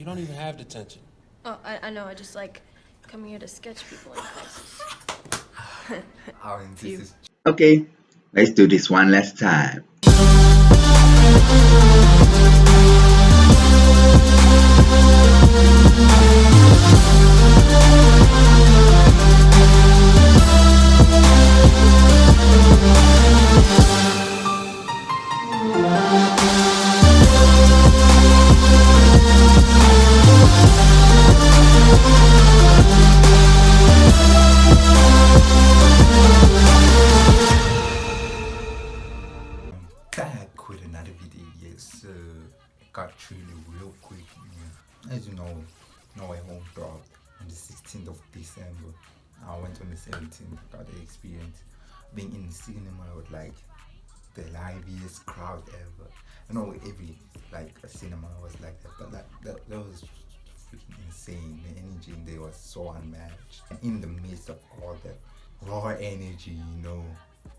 You don't even have detention. Oh, I know. I just like coming here to sketch people in crisis. Okay, let's do this one last time. Back with another video. Yes, got really real quick. As you know, No Way Home dropped on the 16th of December. I went on the 17th, got the experience being in the cinema with like the liveliest crowd ever. I know every like a cinema was like that, but that was freaking insane. The energy in there was so unmatched. And in the midst of all that raw energy,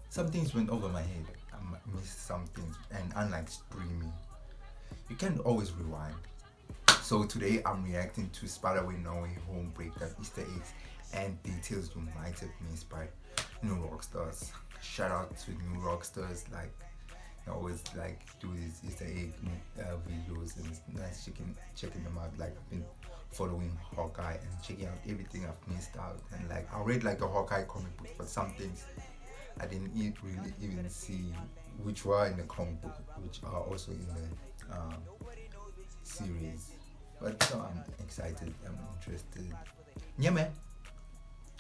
some things went over my head. I missed some things, and unlike streaming, you can't always rewind. So today I'm reacting to Spider-Man No Way Home breakdown, Easter eggs, and details you might have missed by new Rockstars. Shout out to new Rockstars, like they always like do these Easter egg videos, and it's nice checking them out. Like I've been following Hawkeye and checking out everything I've missed out, and like I read like the Hawkeye comic book, but some things I didn't really even see, which were in the comic book, which are also in the series. But so I'm excited, I'm interested. Yeah, man.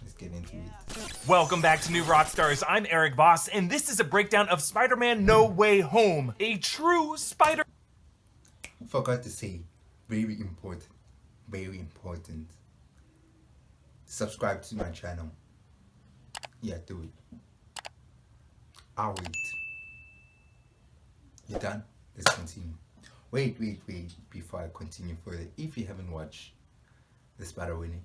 Let's get into it. Welcome back to New Rockstars. I'm Eric Voss, and this is a breakdown of Spider-Man No Way Home, a true Spider... Forgot to say, very important, subscribe to my channel. Yeah, do it. I'll wait. You done? Let's continue. Wait, before I continue further, if you haven't watched the Spider-Man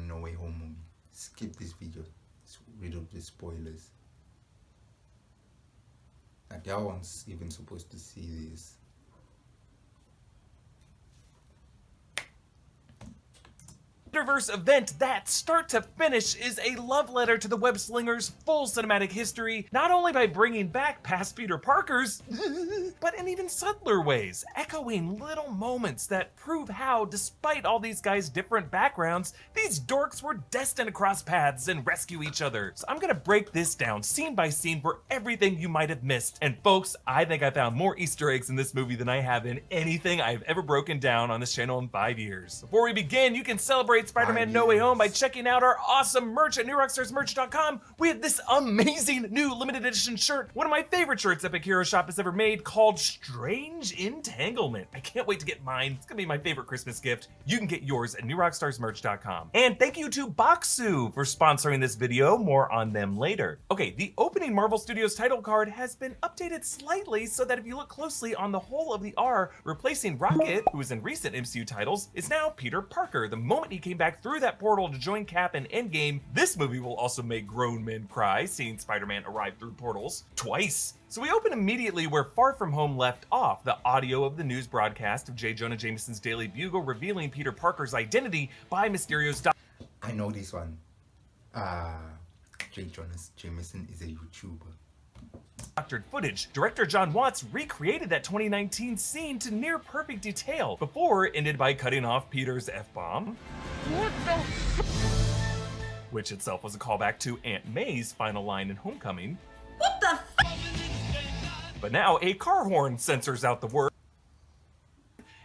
No Way Home movie, skip this video. It's riddled with spoilers. Like, y'all aren't even supposed to see this. Spider-Verse event that, start to finish, is a love letter to the web-slinger's full cinematic history, not only by bringing back past Peter Parkers, but in even subtler ways, echoing little moments that prove how, despite all these guys' different backgrounds, these dorks were destined to cross paths and rescue each other. So I'm gonna break this down scene by scene for everything you might have missed. And folks, I think I found more Easter eggs in this movie than I have in anything I've ever broken down on this channel in 5 years. Before we begin, you can celebrate Spider-Man No Way Home by checking out our awesome merch at newrockstarsmerch.com. We have this amazing new limited edition shirt, one of my favorite shirts Epic Hero Shop has ever made, called Strange Entanglement. I can't wait to get mine. It's gonna be my favorite Christmas gift. You can get yours at newrockstarsmerch.com. And thank you to Boxu for sponsoring this video. More on them later. Okay, the opening Marvel Studios title card has been updated slightly so that if you look closely on the whole of the R, replacing Rocket, who was in recent MCU titles, is now Peter Parker. The moment he came back through that portal to join Cap in Endgame, this movie will also make grown men cry, seeing Spider-Man arrive through portals twice. So we open immediately where Far From Home left off, the audio of the news broadcast of J. Jonah Jameson's Daily Bugle revealing Peter Parker's identity by Mysterio's I know this one. J. Jonah Jameson is a YouTuber. Doctored footage. Director John Watts recreated that 2019 scene to near perfect detail before it ended by cutting off Peter's F-bomb. What the which itself was a callback to Aunt May's final line in Homecoming. What the But now a car horn censors out the word.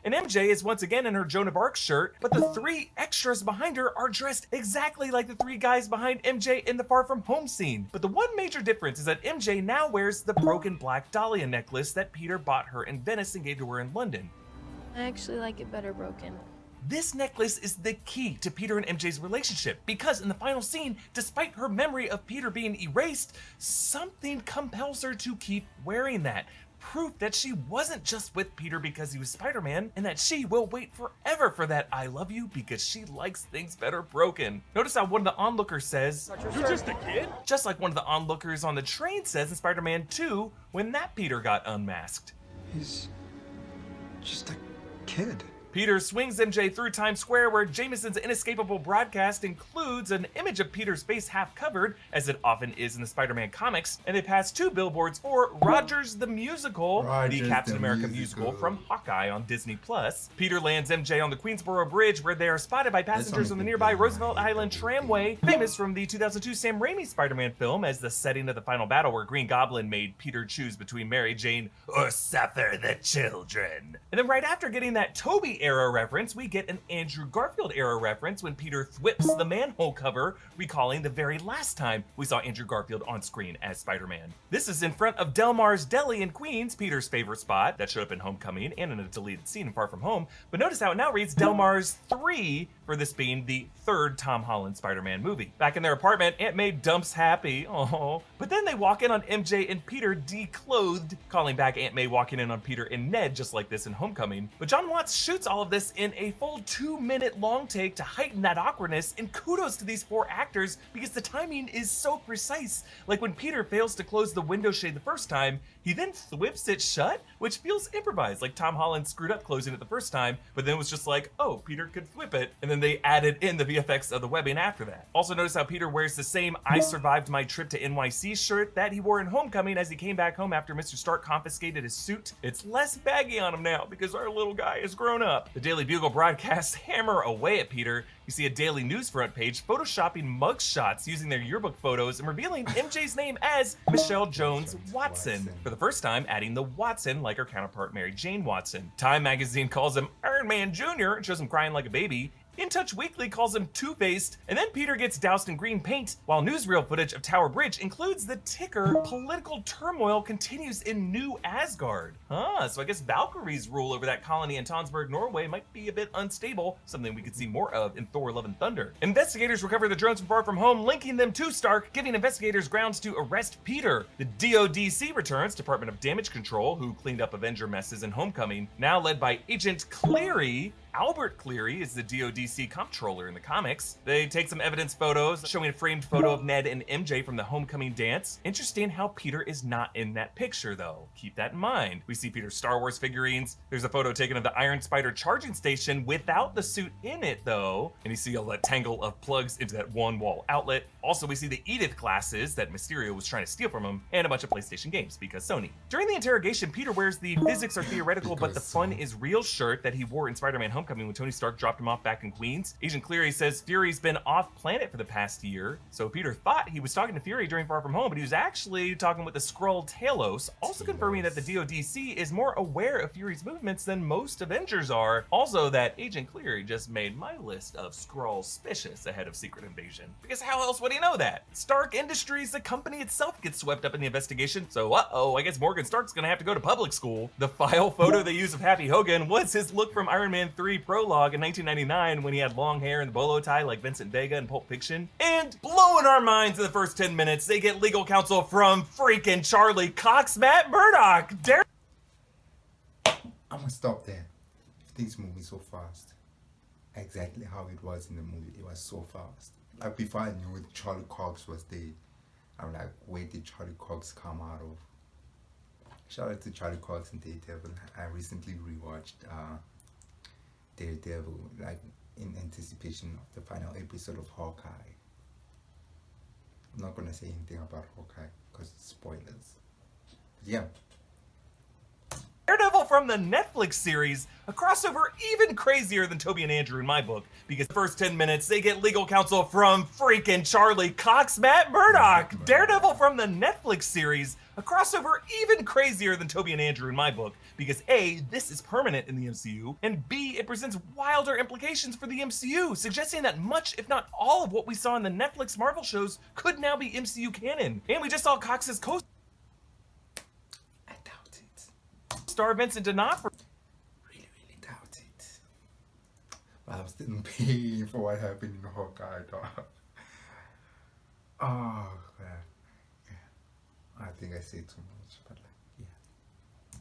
And MJ is once again in her Joan of Arc shirt, but the three extras behind her are dressed exactly like the three guys behind MJ in the Far From Home scene. But the one major difference is that MJ now wears the broken black dahlia necklace that Peter bought her in Venice and gave to her in London. I actually like it better broken. This necklace is the key to Peter and MJ's relationship because in the final scene, despite her memory of Peter being erased, something compels her to keep wearing that. Proof that she wasn't just with Peter because he was Spider-Man, and that she will wait forever for that I love you because she likes things better broken. Notice how one of the onlookers says, "You're just a kid?" Just like one of the onlookers on the train says in Spider-Man 2 when that Peter got unmasked. He's just a kid. Peter swings MJ through Times Square, where Jameson's inescapable broadcast includes an image of Peter's face half covered, as it often is in the Spider-Man comics, and they pass 2 billboards for Rogers the Musical, the Captain America musical from Hawkeye on Disney+. Peter lands MJ on the Queensboro Bridge, where they are spotted by passengers on the nearby Roosevelt Island Tramway, famous from the 2002 Sam Raimi Spider-Man film as the setting of the final battle where Green Goblin made Peter choose between Mary Jane or suffer the children. And then right after getting that Tobey era reference, we get an Andrew Garfield era reference when Peter thwips the manhole cover, recalling the very last time we saw Andrew Garfield on screen as Spider-Man. This is in front of Del Mar's Deli in Queens, Peter's favorite spot that showed up in Homecoming and in a deleted scene in Far From Home. But notice how it now reads Del Mar's 3, for this being the 3rd Tom Holland Spider-Man movie. Back in their apartment, Aunt May dumps Happy, oh, but then they walk in on MJ and Peter declothed, calling back Aunt May walking in on Peter and Ned just like this in Homecoming. But John Watts shoots all of this in a full 2-minute long take to heighten that awkwardness, and kudos to these 4 actors because the timing is so precise. Like when Peter fails to close the window shade the first time, he then thwips it shut, which feels improvised, like Tom Holland screwed up closing it the first time, but then was just like, oh, Peter could thwip it, and then they added in the VFX of the webbing after that. Also notice how Peter wears the same I survived my trip to NYC shirt that he wore in Homecoming as he came back home after Mr. Stark confiscated his suit. It's less baggy on him now because our little guy has grown up. The Daily Bugle broadcasts hammer away at Peter. You see a Daily News front page photoshopping mugshots using their yearbook photos and revealing MJ's name as Michelle Jones Watson. For the first time, adding the Watson like her counterpart Mary Jane Watson. Time magazine calls him Iron Man Jr. and shows him crying like a baby. In Touch Weekly calls him Two-Faced, and then Peter gets doused in green paint, while newsreel footage of Tower Bridge includes the ticker political turmoil continues in New Asgard. So I guess Valkyrie's rule over that colony in Tonsberg, Norway might be a bit unstable, something we could see more of in Thor Love and Thunder. Investigators recover the drones from Far From Home, linking them to Stark, giving investigators grounds to arrest Peter. The DODC returns, Department of Damage Control, who cleaned up Avenger messes in Homecoming, now led by Agent Cleary. Albert Cleary is the DODC comptroller in the comics. They take some evidence photos showing a framed photo of Ned and MJ from the Homecoming dance. Interesting how Peter is not in that picture though. Keep that in mind. We see Peter's Star Wars figurines. There's a photo taken of the Iron Spider charging station without the suit in it though. And you see a tangle of plugs into that one wall outlet. Also, we see the Edith glasses that Mysterio was trying to steal from him and a bunch of PlayStation games because Sony. During the interrogation, Peter wears the physics are theoretical but the fun is real shirt that he wore in Spider-Man Homecoming when Tony Stark dropped him off back in Queens. Agent Cleary says Fury's been off planet for the past year. So Peter thought he was talking to Fury during Far From Home, but he was actually talking with the Skrull Talos, also confirming that the DODC is more aware of Fury's movements than most Avengers are. Also that Agent Cleary just made my list of Skrull suspicious ahead of Secret Invasion. Because how else would he know that? Stark Industries, the company itself, gets swept up in the investigation, so I guess Morgan Stark's gonna have to go to public school. The file photo they use of Happy Hogan was his look from Iron Man 3 Prologue in 1999 when he had long hair and the bolo tie like Vincent Vega in Pulp Fiction. And blowing our minds in the first 10 minutes, they get legal counsel from freaking Charlie Cox, Matt Murdock. I'm gonna stop there. Things moving so fast. Exactly how it was in the movie. It was so fast. Like before I knew Charlie Cox was dead, I'm like, where did Charlie Cox come out of? Shout out to Charlie Cox and Daredevil. I recently rewatched Daredevil, like in anticipation of the final episode of Hawkeye. I'm not gonna say anything about Hawkeye because spoilers. Yeah. Daredevil from the Netflix series, a crossover even crazier than Toby and Andrew in my book, because the first 10 minutes they get legal counsel from freaking Charlie Cox, Matt Murdock. Daredevil from the Netflix series, a crossover even crazier than Toby and Andrew in my book, because A, this is permanent in the MCU, and B, it presents wilder implications for the MCU, suggesting that much, if not all of what we saw in the Netflix Marvel shows could now be MCU canon. And we just saw Cox's co-star Vincent D'Onofrio. Really doubt it. But I'm still in pain for what happened in Hawkeye, dog. Oh, man. Yeah. I think I say too much, but like, yeah.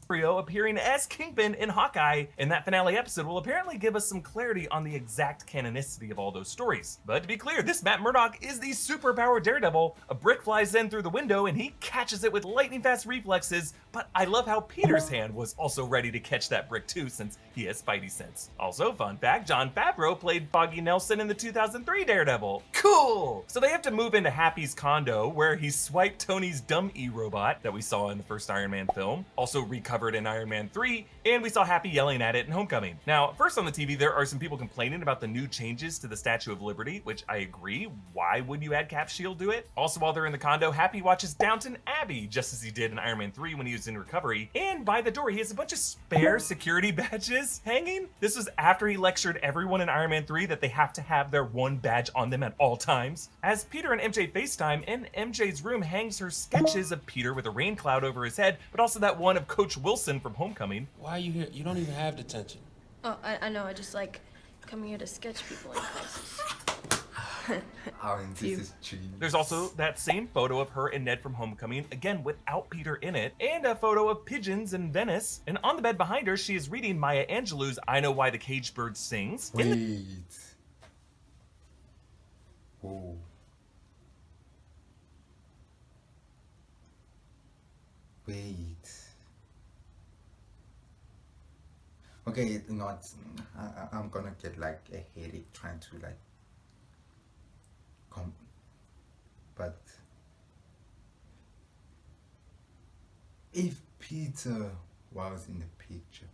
Mysterio appearing as Kingpin in Hawkeye in that finale episode will apparently give us some clarity on the exact canonicity of all those stories. But to be clear, this Matt Murdock is the superpowered Daredevil. A brick flies in through the window and he catches it with lightning fast reflexes, but I love how Peter's hand was also ready to catch that brick too, since he has Spidey sense. Also, fun fact, Jon Favreau played Foggy Nelson in the 2003 Daredevil. Cool! So they have to move into Happy's condo, where he swiped Tony's dumb E-robot that we saw in the first Iron Man film, also recovered in Iron Man 3, and we saw Happy yelling at it in Homecoming. Now, first on the TV, there are some people complaining about the new changes to the Statue of Liberty, which I agree. Why would you add Cap Shield to it? Also, while they're in the condo, Happy watches Downton Abbey, just as he did in Iron Man 3 when he was in recovery, and by the door, he has a bunch of spare security badges hanging. This was after he lectured everyone in Iron Man 3 that they have to have their one badge on them at all times. As Peter and MJ FaceTime, in MJ's room hangs her sketches of Peter with a rain cloud over his head, but also that one of Coach Wilson from Homecoming. Why are you here? You don't even have detention. Oh, I know. I just like coming here to sketch people in crisis. This is cheap. There's also that same photo of her and Ned from Homecoming, again without Peter in it, and a photo of pigeons in Venice. And on the bed behind her, she is reading Maya Angelou's I Know Why the Caged Bird Sings. Wait. Whoa. Wait. Okay, I'm gonna get like a headache trying to like but if Peter was in the picture,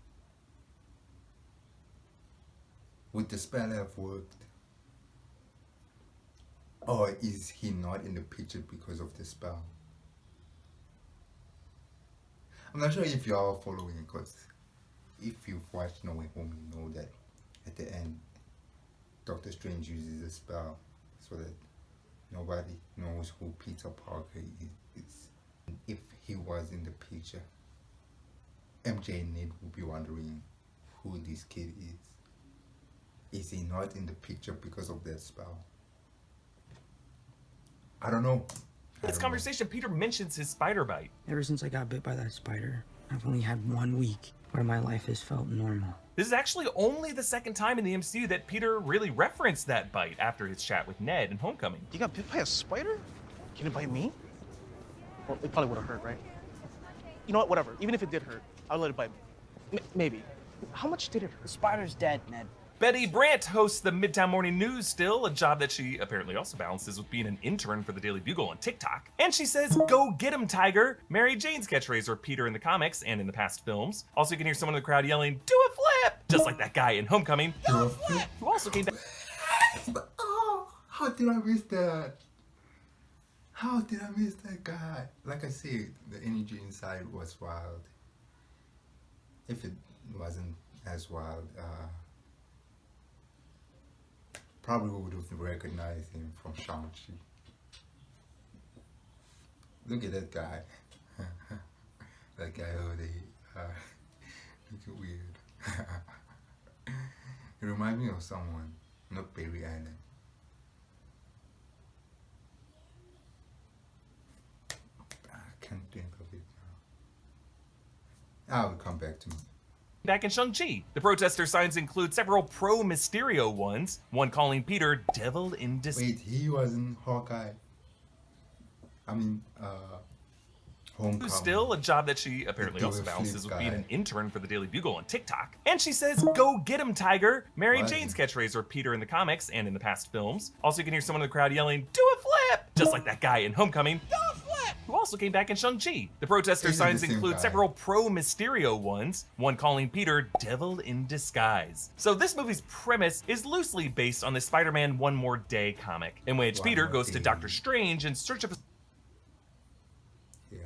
would the spell have worked? Or is he not in the picture because of the spell? I'm not sure if you are following, because if you've watched No Way Home, you know that at the end, Doctor Strange uses a spell so that nobody knows who Peter Parker is. If he was in the picture, MJ and Ned would be wondering who this kid is. Is he not in the picture because of that spell? I don't know. This conversation, Peter mentions his spider bite. Ever since I got bit by that spider, I've only had 1 week where my life has felt normal. This is actually only the second time in the MCU that Peter really referenced that bite after his chat with Ned in Homecoming. You got bit by a spider? Can it bite me? Well, it probably would have hurt, right? You know what? Whatever. Even if it did hurt, I'll let it bite me. Maybe. How much did it hurt? The spider's dead, Ned. Betty Brant hosts the Midtown Morning News still, a job that she apparently also balances with being an intern for the Daily Bugle on TikTok. And she says, "Go get him, Tiger!" Mary Jane's catchphrase for Peter in the comics and in the past films. Also, you can hear someone in the crowd yelling, "Do a flip!" Just like that guy in Homecoming. Do a flip! Who also came back. Oh, how did I miss that? How did I miss that guy? Like I said, the energy inside was wild. If it wasn't as wild, probably would have recognized him from Shang-Chi. Look at that guy. That guy over there. Looking weird. It reminds me of someone, not Barry Allen. I can't think of it now. Will come back to me. Back in Shang-Chi, the protester signs include several pro-Mysterio ones, one calling Peter Devil in Disguise. Wait, he was in Hawkeye. Homecoming. Still a job that she apparently The also flip balances with being guy. an intern for the Daily Bugle on TikTok. And she says, "Go get him, Tiger!" Mary What? Jane's catchphrase for Peter in the comics and in the past films. Also, you can hear someone in the crowd yelling, "Do a flip!" Just like that guy in Homecoming. Do a flip! Who also came back in Shang-Chi. The protester Isn't signs the same include guy. several pro-Mysterio ones, one calling Peter Devil in Disguise. So this movie's premise is loosely based on the Spider-Man One More Day comic, in which One Peter More goes to Day. Doctor Strange in search of a Yeah.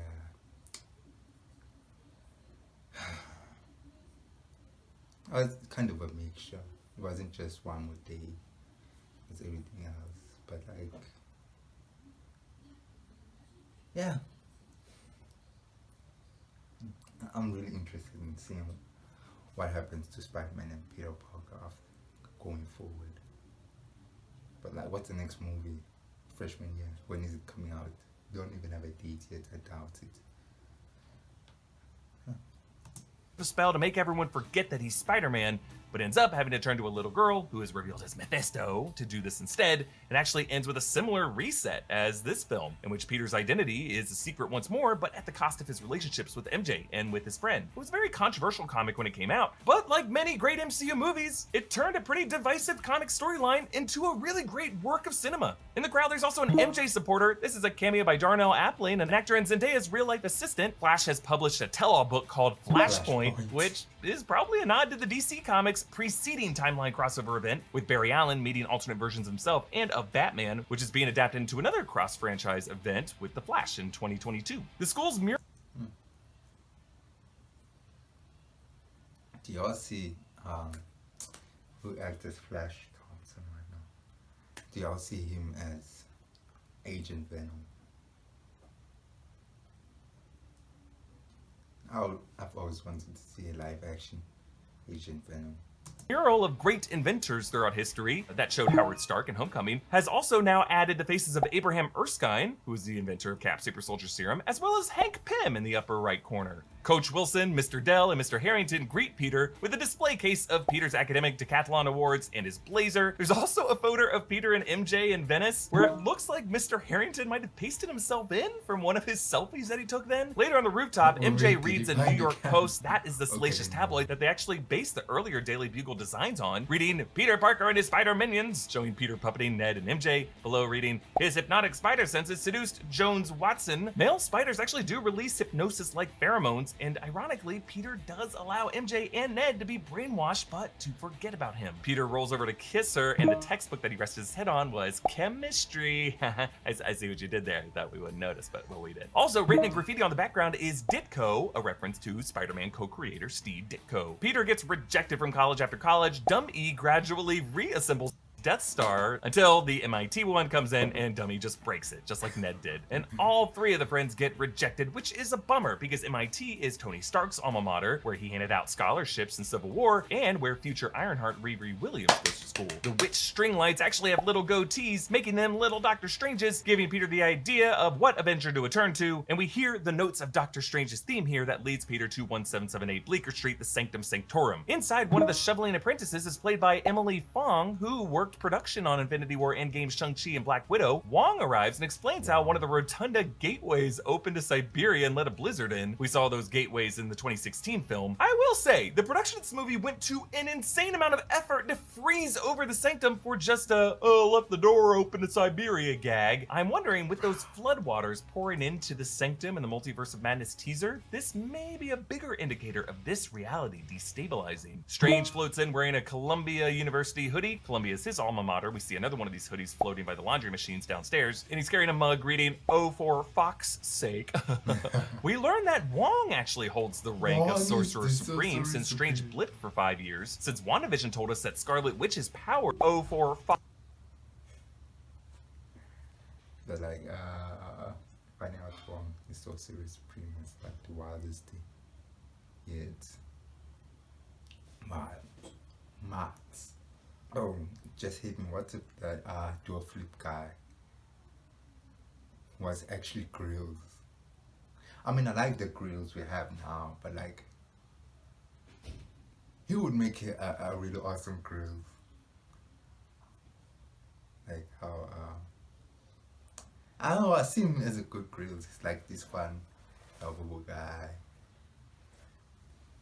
It was kind of a mixture. It wasn't just one more day. It was everything else. But like, yeah. I'm really interested in seeing what happens to Spider-Man and Peter Parker after going forward. But like, what's the next movie? Freshman year. When is it coming out? Don't even have a date yet. I doubt it. Huh. the spell to make everyone forget that he's Spider-Man, but ends up having to turn to a little girl who is revealed as Mephisto to do this instead, and actually ends with a similar reset as this film, in which Peter's identity is a secret once more, but at the cost of his relationships with MJ and with his friend. It was a very controversial comic when it came out, but like many great MCU movies, it turned a pretty divisive comic storyline into a really great work of cinema. In the crowd, there's also an MJ supporter. This is a cameo by Darnell Aplin, an actor and Zendaya's real-life assistant. Flash has published a tell-all book called Flashpoint, which is probably a nod to the DC Comics preceding timeline crossover event, with Barry Allen meeting alternate versions himself and of Batman, which is being adapted into another cross-franchise event with The Flash in 2022. The school's mural. Do y'all see who acts as Flash Thompson right now? Do y'all see him as Agent Venom? I've always wanted to see a live action Agent Venom. Mural of great inventors throughout history that showed Howard Stark in Homecoming has also now added the faces of Abraham Erskine, who is the inventor of Cap Super Soldier Serum, as well as Hank Pym in the upper right corner. Coach Wilson, Mr. Dell, and Mr. Harrington greet Peter with a display case of Peter's academic decathlon awards and his blazer. There's also a photo of Peter and MJ in Venice, where it looks like Mr. Harrington might have pasted himself in from one of his selfies that he took then. Later on the rooftop, MJ reads a New York Post. That is the salacious tabloid that they actually based the earlier Daily Bugle designs on, reading Peter Parker and his spider minions, showing Peter puppeting Ned and MJ. Below reading, his hypnotic spider senses seduced Jones Watson. Male spiders actually do release hypnosis-like pheromones, and ironically, Peter does allow MJ and Ned to be brainwashed, but to forget about him. Peter rolls over to kiss her, and the textbook that he rested his head on was chemistry. I see what you did there. I thought we wouldn't notice, but well, we did. Also, written in graffiti on the background is Ditko, a reference to Spider-Man co-creator Steve Ditko. Peter gets rejected from college after college. Dumb-E gradually reassembles Death Star until the MIT one comes in and Dummy just breaks it, just like Ned did. And all three of the friends get rejected, which is a bummer because MIT is Tony Stark's alma mater, where he handed out scholarships in Civil War, and where future Ironheart Riri Williams goes to school. The witch string lights actually have little goatees, making them little Doctor Stranges, giving Peter the idea of what Avenger to return to, and we hear the notes of Doctor Strange's theme here that leads Peter to 1778 Bleecker Street, the Sanctum Sanctorum. Inside, one of the shoveling apprentices is played by Emily Fong, who worked production on Infinity War Endgame's Shang-Chi and Black Widow. Wong arrives and explains how one of the Rotunda gateways opened to Siberia and let a blizzard in. We saw those gateways in the 2016 film. I will say, the production of this movie went to an insane amount of effort to freeze over the sanctum for just a, oh, left the door open to Siberia gag. I'm wondering, with those floodwaters pouring into the sanctum in the Multiverse of Madness teaser, this may be a bigger indicator of this reality destabilizing. Strange floats in wearing a Columbia University hoodie. Columbia is his alma mater. We see another one of these hoodies floating by the laundry machines downstairs, and he's carrying a mug reading, "Oh, for Fox's sake." We learn that Wong actually holds the rank of Sorcerer Supreme since Strange blipped for 5 years, since WandaVision told us that Scarlet Witch's power, oh, for Fox. But like, finding out Wong is Sorcerer Supreme is like the wildest thing. Yeah, it's Max. Oh, just hit me. What if that dual flip guy was actually grills? I mean, I like the grills we have now, but like, he would make a really awesome grill. Like how, I don't know, I see him as a good grill. He's like this fun, lovable guy.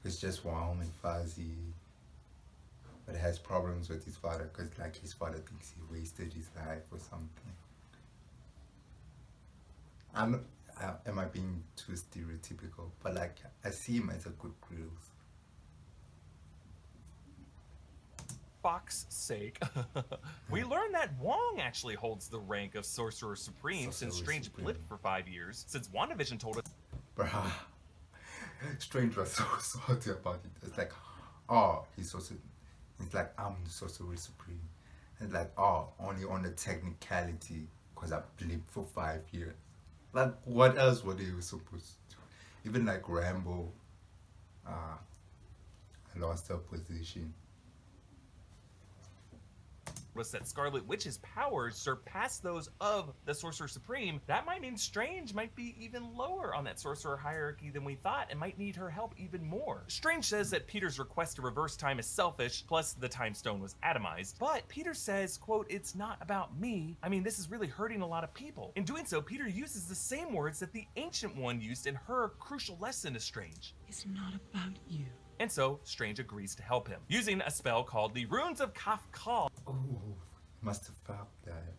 It's just warm and fuzzy, but has problems with his father because like his father thinks he wasted his life or something. Am I being too stereotypical? But like, I see him as a good grill. Fox's sake. We learned that Wong actually holds the rank of Sorcerer Supreme since Strange blipped for 5 years, since WandaVision told us. Bruh, Strange was so salty about it. It's like, oh, he's like, I'm the Sorcerer Supreme. It's like, oh, only on the technicality, because I blipped for 5 years. Like, what else were they supposed to do? Even like Rambo lost her position. was that Scarlet Witch's powers surpass those of the Sorcerer Supreme, that might mean Strange might be even lower on that sorcerer hierarchy than we thought and might need her help even more. Strange says that Peter's request to reverse time is selfish, plus the time stone was atomized, but Peter says, quote, "It's not about me. I mean, this is really hurting a lot of people." In doing so, Peter uses the same words that the Ancient One used in her crucial lesson to Strange. It's not about you. And so, Strange agrees to help him, using a spell called the Runes of Kafkal. Oh, must have felt that.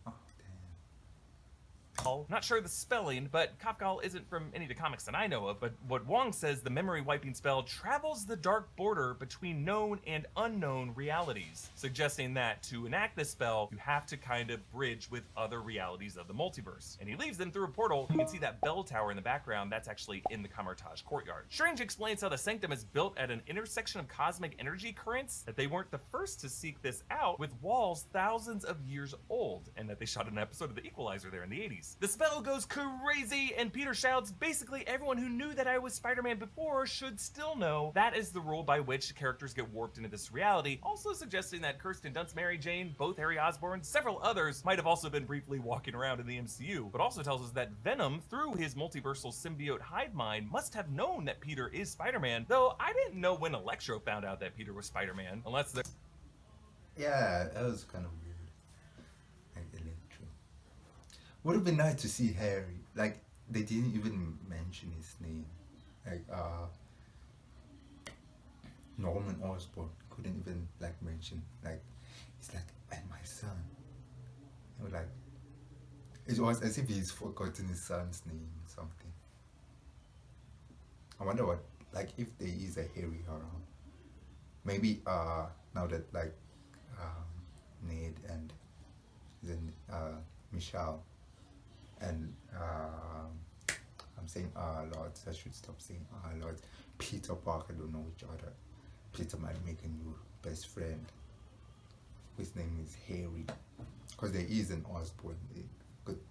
Oh, damn. Not sure the spelling, but Kafkal isn't from any of the comics that I know of, but what Wong says, the memory wiping spell travels the dark border between known and unknown realities, suggesting that to enact this spell, you have to kind of bridge with other realities of the multiverse. And he leaves them through a portal. You can see that bell tower in the background, that's actually in the Kamartaj courtyard. Strange explains how the Sanctum is built at an intersection of cosmic energy currents, that they weren't the first to seek this out, with walls thousands of years old, and that they shot an episode of The Equalizer there in the 80s. The spell goes crazy, and Peter shouts, basically everyone who knew that I was Spider-Man before should still know. That is the rule by which characters get warped into this reality, also suggesting that Kirsten Dunst, Mary Jane, both Harry Osborn, several others might have also been briefly walking around in the MCU, but also tells us that Venom, through his multiversal symbiote hive mind, must have known that Peter is Spider-Man, though I didn't know when Electro found out that Peter was Spider-Man, unless the... Yeah, that was kind of weird. Like Electro. Would have been nice to see Harry. Like, they didn't even mention his name. Like, Norman Osborn couldn't even, like, mention, like, it's like, and my son. It was like, it was as if he's forgotten his son's name or something. I wonder what, like, if there is a Harry around. Maybe, now that, like, Ned and then Michelle and I'm saying Lords, I should stop saying Lords. Peter Parker don't know each other. Peter might make a new best friend. His name is Harry, because there is an Osborn.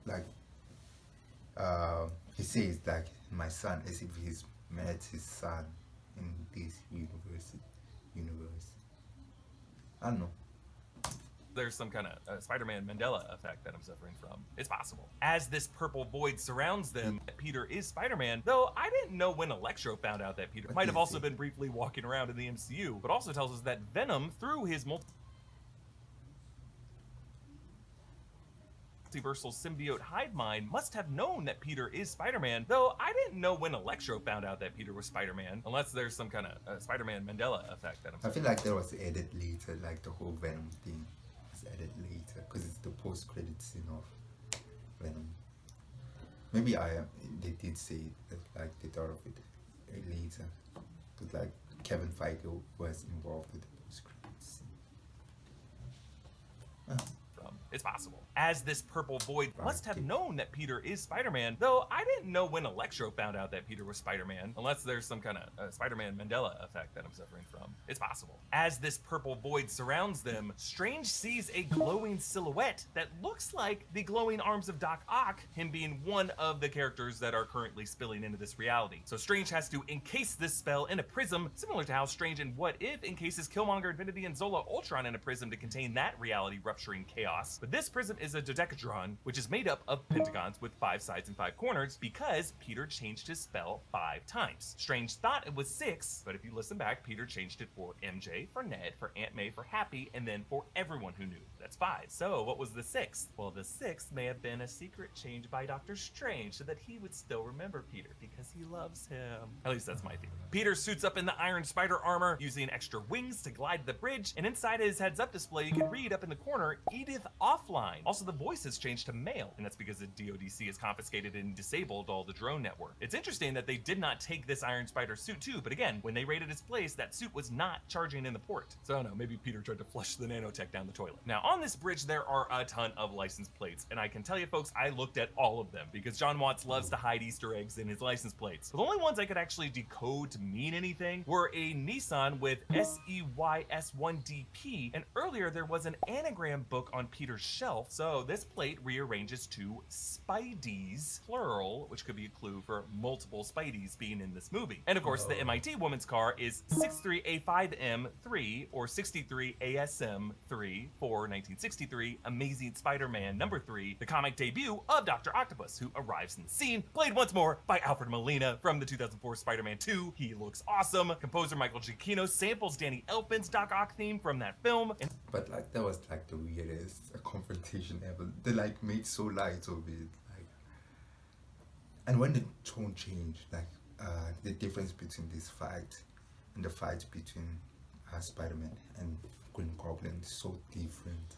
Like he says, like, my son, as if he's met his son in this universe. I don't know. There's some kind of Spider-Man Mandela effect that I'm suffering from. It's possible. As this purple void surrounds them, Peter is Spider-Man, though I didn't know when Electro found out that Peter might have also been briefly walking around in the MCU, but also tells us that Venom, through his multiversal symbiote hive mind, must have known that Peter is Spider-Man, though I didn't know when Electro found out that Peter was Spider-Man, unless there's some kind of Spider-Man Mandela effect that I feel like that was added later, like the whole Venom thing was added later, because it's the post-credit scene of Venom. Maybe they did say that, like, they thought of it later, because, like, Kevin Feige was involved with the post-credit scene. It's possible. As this purple void must have known that Peter is Spider-Man, though I didn't know when Electro found out that Peter was Spider-Man, unless there's some kind of Spider-Man Mandela effect that I'm suffering from. It's possible. As this purple void surrounds them, Strange sees a glowing silhouette that looks like the glowing arms of Doc Ock, him being one of the characters that are currently spilling into this reality. So Strange has to encase this spell in a prism, similar to how Strange in What If encases Killmonger, Infinity, and Zola Ultron in a prism to contain that reality rupturing chaos. But this prism is a dodecahedron, which is made up of pentagons with 5 sides and 5 corners, because Peter changed his spell 5 times. Strange thought it was 6, but if you listen back, Peter changed it for MJ, for Ned, for Aunt May, for Happy, and then for everyone who knew. That's 5. So what was the 6th? Well, the 6th may have been a secret change by Doctor Strange so that he would still remember Peter because he loves him. At least that's my theory. Peter suits up in the Iron Spider armor, using extra wings to glide the bridge, and inside his heads-up display, you can read up in the corner, Edith offline. Also, the voice has changed to male, and that's because the DODC has confiscated and disabled all the drone network. It's interesting that they did not take this Iron Spider suit too, but again, when they raided his place, that suit was not charging in the port. So I don't know, maybe Peter tried to flush the nanotech down the toilet. Now, on this bridge, there are a ton of license plates, and I can tell you folks, I looked at all of them, because John Watts loves to hide Easter eggs in his license plates. But the only ones I could actually decode to mean anything were a Nissan with SEYS1DP, and earlier there was an anagram book on Peter's Peter's shelf. So this plate rearranges to Spideys, plural, which could be a clue for multiple Spideys being in this movie. And of course, the MIT woman's car is 63A5M3 or 63ASM3 for 1963 Amazing Spider-Man #3, the comic debut of Dr. Octopus, who arrives in the scene, played once more by Alfred Molina from the 2004 Spider-Man 2. He looks awesome. Composer Michael Giacchino samples Danny Elfman's Doc Ock theme from that film. And But like that was like the weirdest confrontation ever. They like made so light of it, like, and when the tone changed, like the difference between this fight and the fight between Spider-Man and Green Goblin is so different.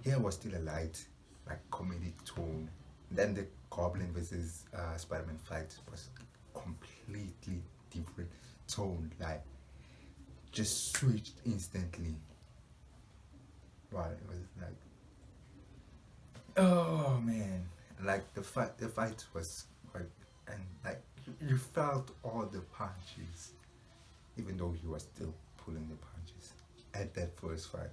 Here was still a light, like comedic tone. Then the Goblin versus Spider-Man fight was completely different tone, like just switched instantly. Wow, it was like, oh man, like the fight was quite, and like you felt all the punches, even though he was still pulling the punches at that first fight,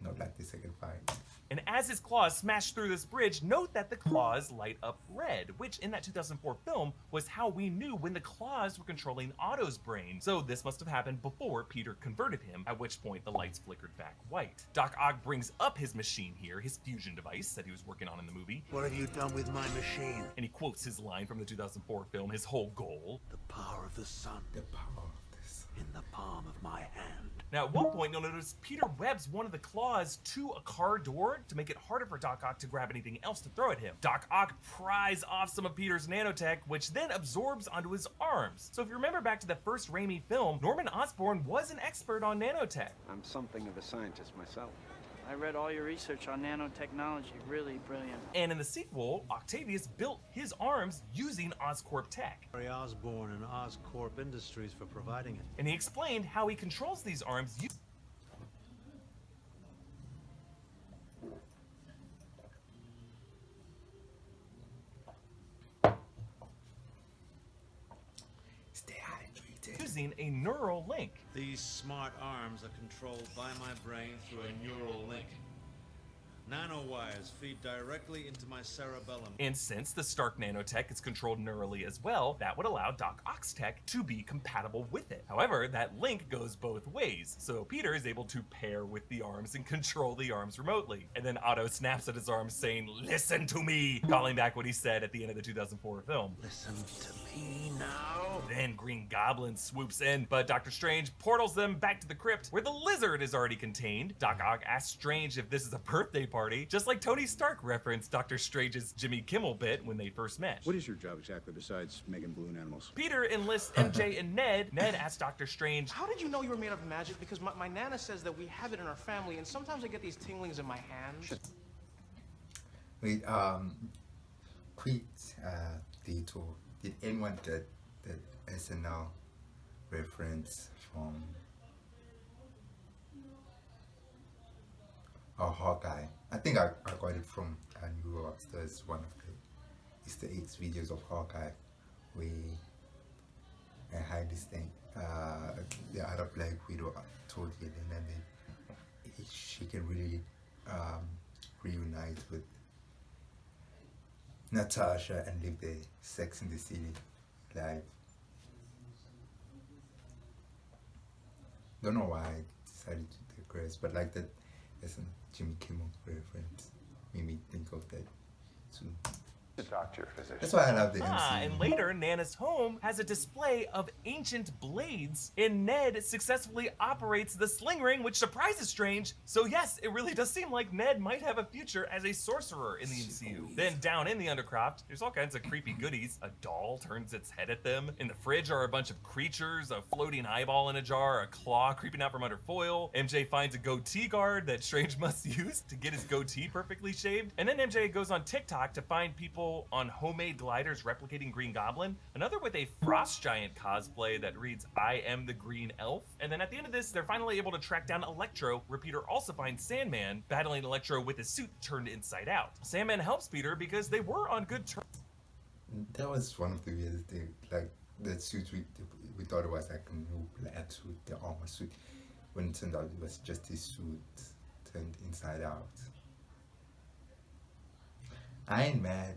not like the second fight. And as his claws smash through this bridge, note that the claws light up red, which in that 2004 film was how we knew when the claws were controlling Otto's brain. So this must have happened before Peter converted him, at which point the lights flickered back white. Doc Ock brings up his machine here, his fusion device that he was working on in the movie. What have you done with my machine? And he quotes his line from the 2004 film, his whole goal. The power of the sun. The power of this. In the palm of my hand. Now, at one point, you'll notice Peter webs one of the claws to a car door to make it harder for Doc Ock to grab anything else to throw at him. Doc Ock pries off some of Peter's nanotech, which then absorbs onto his arms. So if you remember back to the first Raimi film, Norman Osborn was an expert on nanotech. I'm something of a scientist myself. I read all your research on nanotechnology. Really brilliant. And in the sequel, Octavius built his arms using Oscorp tech. Harry Osborn and Oscorp Industries for providing it. And he explained how he controls these arms using a neural link. These smart arms are controlled by my brain through a neural link. Nanowires feed directly into my cerebellum. And since the Stark nanotech is controlled neurally as well, that would allow Doc Ock's tech to be compatible with it. However, that link goes both ways, so Peter is able to pair with the arms and control the arms remotely. And then Otto snaps at his arms saying, "Listen to me," calling back what he said at the end of the 2004 film. Listen to me now. Then Green Goblin swoops in, but Doctor Strange portals them back to the crypt where the lizard is already contained. Doc Ock asks Strange if this is a birthday party, just like Tony Stark referenced Dr. Strange's Jimmy Kimmel bit when they first met. What is your job exactly besides making balloon animals? Peter enlists MJ and Ned. Ned asks Dr. Strange, How did you know you were made of magic? Because my Nana says that we have it in our family, and sometimes I get these tinglings in my hands. Wait, quick detour. Did anyone get that SNL reference from Hawkeye? I think I got it from New Rockstars, one of the Easter eggs videos of Hawkeye, where I hide this thing. The other Black Widow told you, and then she can really reunite with Natasha and live the Sex in the City life. Don't know why I decided to digress, but like that, there's a Jimmy Kimmel reference. Made me think of that too. The doctor, physician. That's why I love the MCU. and later, Nana's home has a display of ancient blades, and Ned successfully operates the sling ring, which surprises Strange. So yes, it really does seem like Ned might have a future as a sorcerer in the MCU. Then down in the Undercroft, there's all kinds of creepy goodies. A doll turns its head at them. In the fridge are a bunch of creatures, a floating eyeball in a jar, a claw creeping out from under foil. MJ finds a goatee guard that Strange must use to get his goatee perfectly shaved. And then MJ goes on TikTok to find people on homemade gliders replicating Green Goblin, another with a Frost Giant cosplay that reads, "I am the Green Elf." And then at the end of this, they're finally able to track down Electro, where Peter also finds Sandman battling Electro with his suit turned inside out. Sandman helps Peter because they were on good terms. That was one of the weirdest things. Like the suit, we thought it was like a new black suit, the armor suit, when it turned out it was just his suit turned inside out. I ain't mad.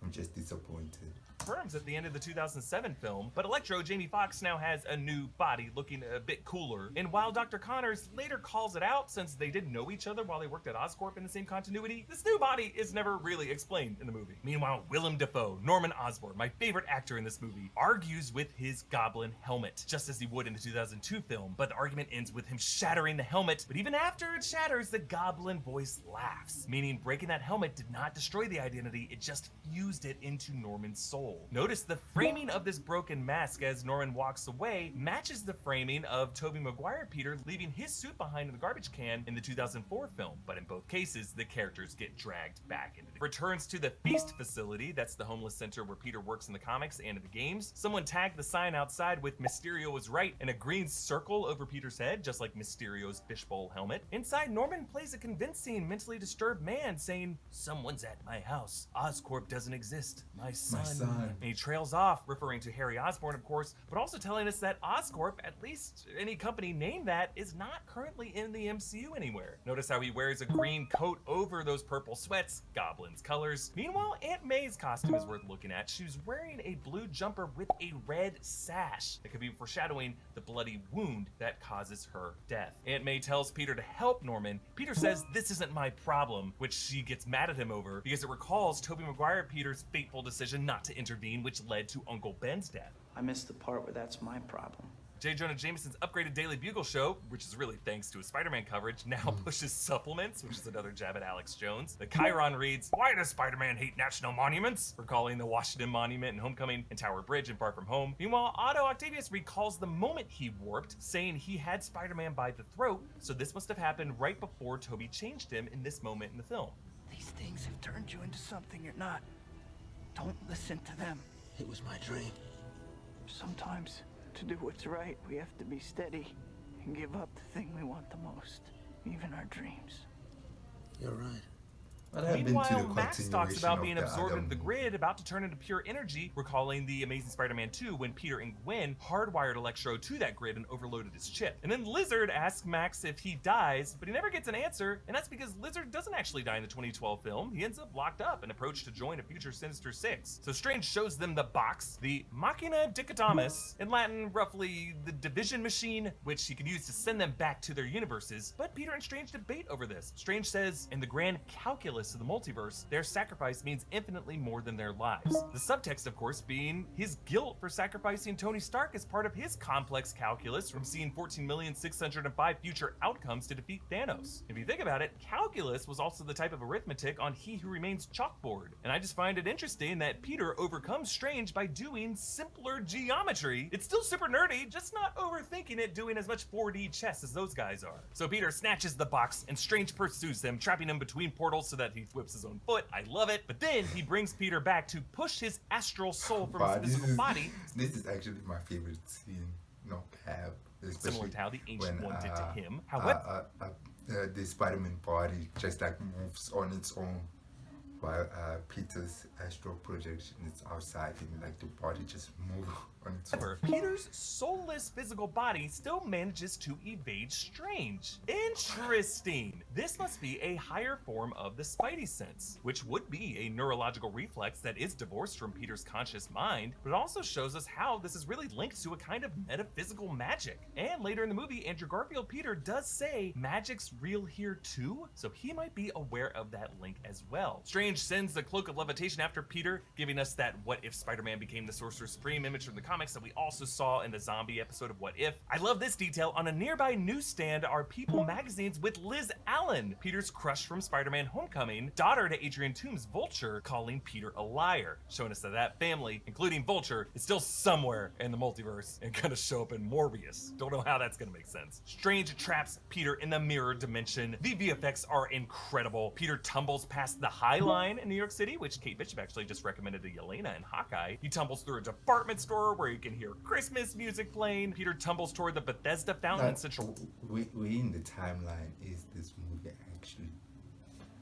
I'm just disappointed. Confirms at the end of the 2007 film, but Electro Jamie Foxx now has a new body looking a bit cooler. And while Dr. Connors later calls it out since they didn't know each other while they worked at Oscorp in the same continuity, this new body is never really explained in the movie. Meanwhile, Willem Dafoe, Norman Osborn, my favorite actor in this movie, argues with his goblin helmet, just as he would in the 2002 film, but the argument ends with him shattering the helmet. But even after it shatters, the goblin voice laughs, meaning breaking that helmet did not destroy the identity, it just fused it into Norman's soul. Notice the framing of this broken mask as Norman walks away matches the framing of Tobey Maguire Peter leaving his suit behind in the garbage can in the 2004 film, but in both cases, the characters get dragged back into the returns to the Feast facility, that's the homeless center where Peter works in the comics and in the games. Someone tagged the sign outside with Mysterio was right and a green circle over Peter's head, just like Mysterio's fishbowl helmet. Inside, Norman plays a convincing, mentally disturbed man saying, "Someone's at my house. Oscorp doesn't exist. My son." And he trails off, referring to Harry Osborn, of course, but also telling us that Oscorp, at least any company named that, is not currently in the MCU anywhere. Notice how he wears a green coat over those purple sweats, Goblin's colors. Meanwhile, Aunt May's costume is worth looking at. She's wearing a blue jumper with a red sash that could be foreshadowing the bloody wound that causes her death. Aunt May tells Peter to help Norman. Peter says, "This isn't my problem," which she gets mad at him over because it recalls Tobey Maguire Peter's fateful decision not to intervene, which led to Uncle Ben's death. I missed the part where that's my problem. J. Jonah Jameson's upgraded Daily Bugle show, which is really thanks to his Spider-Man coverage, now pushes supplements, which is another jab at Alex Jones. The Chiron reads, "Why does Spider-Man hate national monuments?" recalling the Washington Monument in Homecoming and Tower Bridge in Far From Home. Meanwhile, Otto Octavius recalls the moment he warped, saying he had Spider-Man by the throat, so this must have happened right before Tobey changed him in this moment in the film. These things have turned you into something you're not. Don't listen to them. It was my dream. Sometimes, to do what's right, we have to be steady and give up the thing we want the most, even our dreams. You're right. What happened to Meanwhile, the Max talks continuation about of being the absorbed other into the grid, about to turn into pure energy, recalling the Amazing Spider-Man 2 when Peter and Gwen hardwired Electro to that grid and overloaded his chip. And then Lizard asks Max if he dies, but he never gets an answer, and that's because Lizard doesn't actually die in the 2012 film. He ends up locked up and approached to join a future Sinister Six. So Strange shows them the box, the Machina Dichotomus, in Latin roughly the division machine, which he could use to send them back to their universes, but Peter and Strange debate over this. Strange says, in the grand calculus of the multiverse, their sacrifice means infinitely more than their lives. The subtext, of course, being his guilt for sacrificing Tony Stark as part of his complex calculus from seeing 14,605 future outcomes to defeat Thanos. If you think about it, calculus was also the type of arithmetic on He Who Remains chalkboard. And I just find it interesting that Peter overcomes Strange by doing simpler geometry. It's still super nerdy, just not overthinking it, doing as much 4D chess as those guys are. So Peter snatches the box and Strange pursues them, trapping him between portals so that he whips his own foot. I love it. But then he brings Peter back to push his astral soul from Wow, his physical body. This is actually my favorite scene. No cap. Similar to how the Ancient One did to him. However, the Spider-Man body just like moves on its own, while Peter's astral projection is outside, and like the body just moves on its own. However, Peter's soulless physical body still manages to evade Strange. Interesting. This must be a higher form of the Spidey sense, which would be a neurological reflex that is divorced from Peter's conscious mind, but it also shows us how this is really linked to a kind of metaphysical magic. And later in the movie, Andrew Garfield Peter does say magic's real here too, so he might be aware of that link as well. Strange sends the Cloak of Levitation after Peter, giving us that what if Spider-Man became the Sorcerer Supreme image from the comics that we also saw in the zombie episode of What If. I love this detail. On a nearby newsstand are People magazines with Liz Allen, Peter's crush from Spider-Man Homecoming, daughter to Adrian Toomes' Vulture, calling Peter a liar, showing us that that family, including Vulture, is still somewhere in the multiverse and gonna show up in Morbius. Don't know how that's gonna make sense. Strange traps Peter in the mirror dimension. The VFX are incredible. Peter tumbles past the High Line in New York City, which Kate Bishop actually just recommended to Yelena in Hawkeye. He tumbles through a department store where you can hear Christmas music playing. Peter tumbles toward the Bethesda fountain in Central. We in the timeline is this movie actually?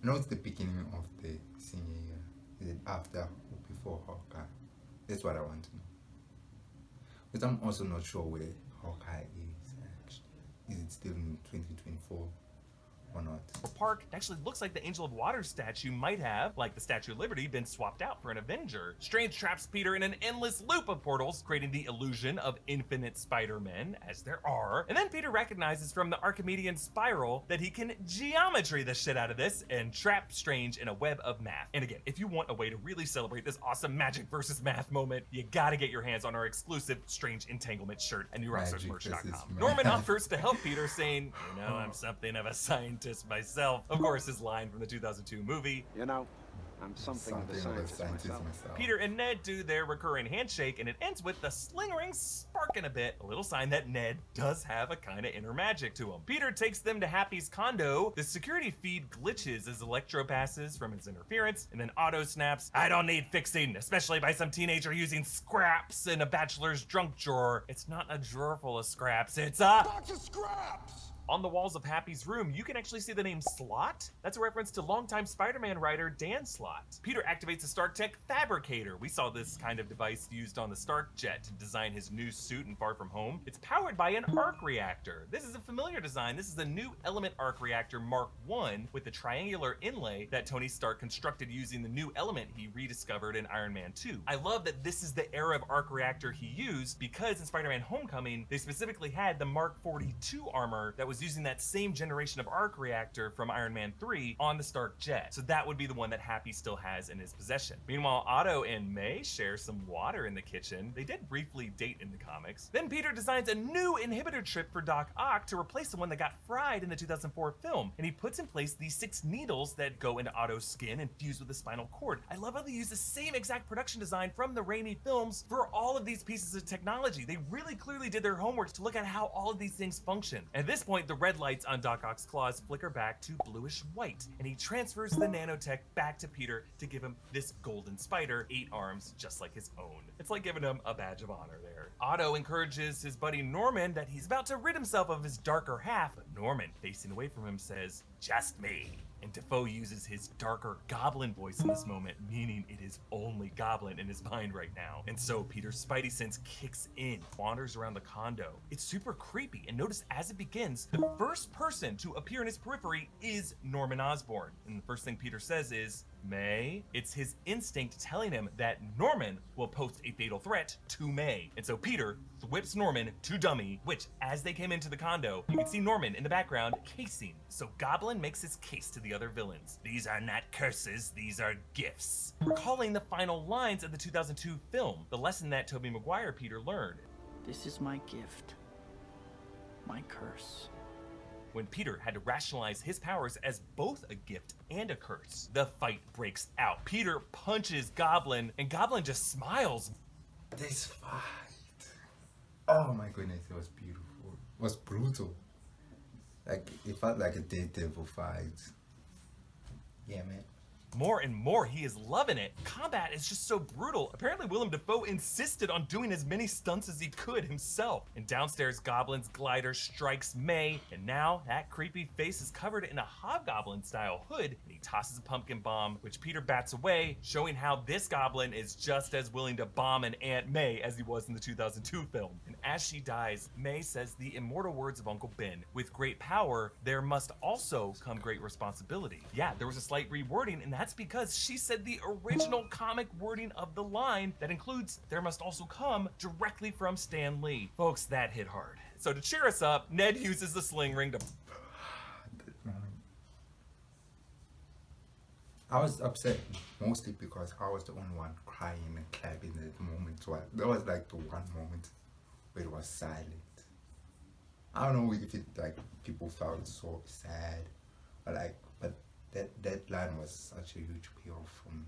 I know it's the beginning of the senior year. Is it after or before Hawkeye? That's what I want to know. But I'm also not sure where Hawkeye is actually. Is it still in 2024? or not. The park actually looks like the Angel of Water statue might have, like the Statue of Liberty, been swapped out for an Avenger. Strange traps Peter in an endless loop of portals, creating the illusion of infinite Spider-Men, as there are. And then Peter recognizes from the Archimedean spiral that he can geometry the shit out of this and trap Strange in a web of math. And again, if you want a way to really celebrate this awesome magic versus math moment, you gotta get your hands on our exclusive Strange Entanglement shirt at newrockstarsmerch.com. Norman offers to help Peter, saying, you know, I'm something of a scientist myself. Of course, his line from the 2002 movie. You know, I'm something of a scientist myself. Peter and Ned do their recurring handshake, and it ends with the sling ring sparking a bit, a little sign that Ned does have a kind of inner magic to him. Peter takes them to Happy's condo. The security feed glitches as Electro passes from his interference, and then Otto snaps, I don't need fixing, especially by some teenager using scraps in a bachelor's junk drawer. It's not a drawer full of scraps, it's a box of scraps! On the walls of Happy's room, you can actually see the name Slott. That's a reference to longtime Spider-Man writer Dan Slott. Peter activates a Stark Tech fabricator. We saw this kind of device used on the Stark jet to design his new suit in Far From Home. It's powered by an arc reactor. This is a familiar design. This is the new Element Arc Reactor Mark I with the triangular inlay that Tony Stark constructed using the new element he rediscovered in Iron Man 2. I love that this is the era of arc reactor he used because in Spider-Man Homecoming, they specifically had the Mark 42 armor that was using that same generation of arc reactor from Iron Man 3 on the Stark jet. So that would be the one that Happy still has in his possession. Meanwhile, Otto and May share some water in the kitchen. They did briefly date in the comics. Then Peter designs a new inhibitor chip for Doc Ock to replace the one that got fried in the 2004 film. And he puts in place these 6 needles that go into Otto's skin and fuse with the spinal cord. I love how they use the same exact production design from the Raimi films for all of these pieces of technology. They really clearly did their homework to look at how all of these things function. At this point, the red lights on Doc Ock's claws flicker back to bluish white, and he transfers the nanotech back to Peter to give him this golden spider, 8 arms, just like his own. It's like giving him a badge of honor there. Otto encourages his buddy Norman that he's about to rid himself of his darker half, but Norman, facing away from him, says, just me. And Defoe uses his darker goblin voice in this moment, meaning it is only Goblin in his mind right now. And so Peter's spidey sense kicks in, wanders around the condo. It's super creepy, and notice as it begins, the first person to appear in his periphery is Norman Osborn. And the first thing Peter says is, May? It's his instinct telling him that Norman will pose a fatal threat to May. And so Peter whips Norman to dummy, which, as they came into the condo, you can see Norman in the background casing. So Goblin makes his case to the other villains. These are not curses, these are gifts. Recalling the final lines of the 2002 film, the lesson that Tobey Maguire Peter learned. This is my gift. My curse. When Peter had to rationalize his powers as both a gift and a curse, the fight breaks out. Peter punches Goblin, and Goblin just smiles. This fight. Oh my goodness, it was beautiful. It was brutal. Like, it felt like a Daredevil fight. Yeah, man. More and more, he is loving it. Combat is just so brutal. Apparently, Willem Dafoe insisted on doing as many stunts as he could himself. And downstairs, Goblin's glider strikes May, and now that creepy face is covered in a Hobgoblin-style hood, and he tosses a pumpkin bomb, which Peter bats away, showing how this Goblin is just as willing to bomb an Aunt May as he was in the 2002 film. And as she dies, May says the immortal words of Uncle Ben, with great power, there must also come great responsibility. Yeah, there was a slight rewording, and that's because she said the original comic wording of the line that includes there must also come directly from Stan Lee. Folks, that hit hard. So to cheer us up, Ned uses the sling ring to... I was upset mostly because I was the only one crying and clapping at the moment. So that was like the one moment where it was silent. I don't know if it like people felt so sad or like, but that line was such a huge payoff for me.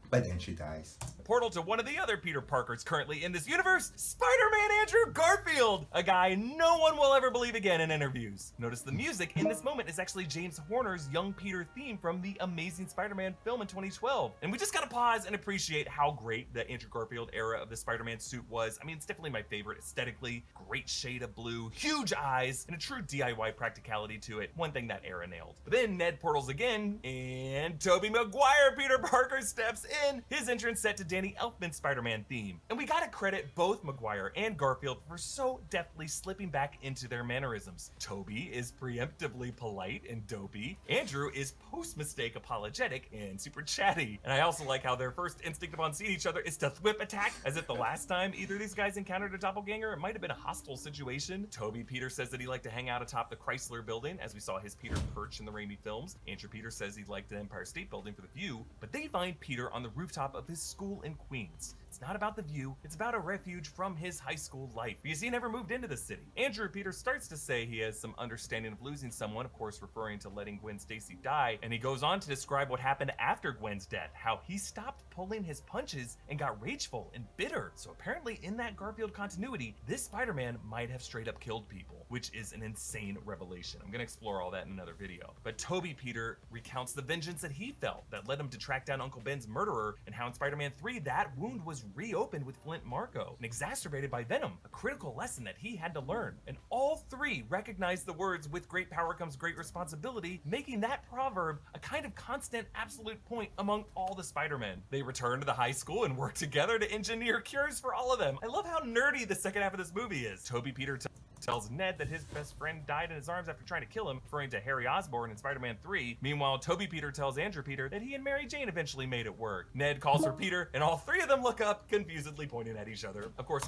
But then she dies. Portal to one of the other Peter Parkers currently in this universe, Spider-Man Andrew Garfield, a guy no one will ever believe again in interviews. Notice the music in this moment is actually James Horner's Young Peter theme from the Amazing Spider-Man film in 2012. And we just gotta pause and appreciate how great the Andrew Garfield era of the Spider-Man suit was. I mean, it's definitely my favorite aesthetically. Great shade of blue, huge eyes, and a true DIY practicality to it. One thing that era nailed. But then Ned portals again, and Tobey Maguire Peter Parker steps in. then his entrance set to Danny Elfman's Spider-Man theme. And we gotta credit both Maguire and Garfield for so deftly slipping back into their mannerisms. Tobey is preemptively polite and dopey. Andrew is post-mistake apologetic and super chatty. And I also like how their first instinct upon seeing each other is to whip attack, as if the last time either of these guys encountered a doppelganger, it might have been a hostile situation. Tobey Peter says that he liked to hang out atop the Chrysler building, as we saw his Peter perch in the Raimi films. Andrew Peter says he'd like the Empire State Building for the view, but they find Peter on the rooftop of his school in Queens. It's not about the view, it's about a refuge from his high school life, because he never moved into the city. Andrew Peter starts to say he has some understanding of losing someone, of course referring to letting Gwen Stacy die, and he goes on to describe what happened after Gwen's death, how he stopped pulling his punches and got rageful and bitter. So apparently in that Garfield continuity, this Spider-Man might have straight up killed people, which is an insane revelation. I'm gonna explore all that in another video. But Tobey Peter recounts the vengeance that he felt that led him to track down Uncle Ben's murderer, and how in Spider-Man 3 that wound was reopened with Flint Marko and exacerbated by Venom, a critical lesson that he had to learn. And all three recognize the words "with great power comes great responsibility," making that proverb a kind of constant absolute point among all the Spider-Men. They return to the high school and work together to engineer cures for all of them. I love how nerdy the second half of this movie is. Tobey Peter tells Ned that his best friend died in his arms after trying to kill him, referring to Harry Osborn in Spider-Man 3. Meanwhile, Tobey Peter tells Andrew Peter that he and Mary Jane eventually made it work. Ned calls her Peter, and all three of them look up, confusedly pointing at each other. Of course,